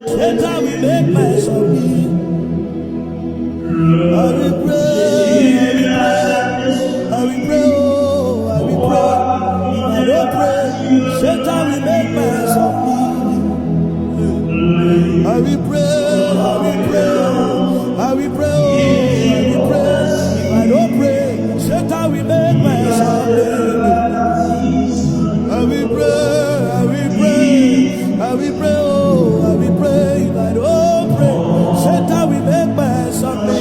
Satan will make mess of me. I will pray, I will pray, oh, I will pray. If I don't pray, Satan will make mess of me. I will pray, I will pray, I will pray, oh, I will pray. If I don't pray, Satan will make mess of me. I will pray, I will pray, I will pray, oh, I will pray. If I don't pray, Satan will make mess of me.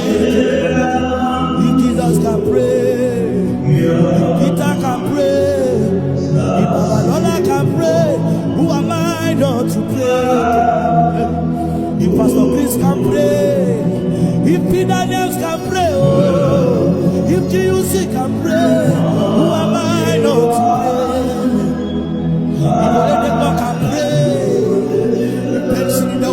If Jesus can pray, if Peter can pray, if Babalola can pray, who am I not to pray? If Pastor Chris can pray, if Peter Nails can pray, oh, if GUC can pray, who am I not to pray? If Oyedepo can pray, if Benson in the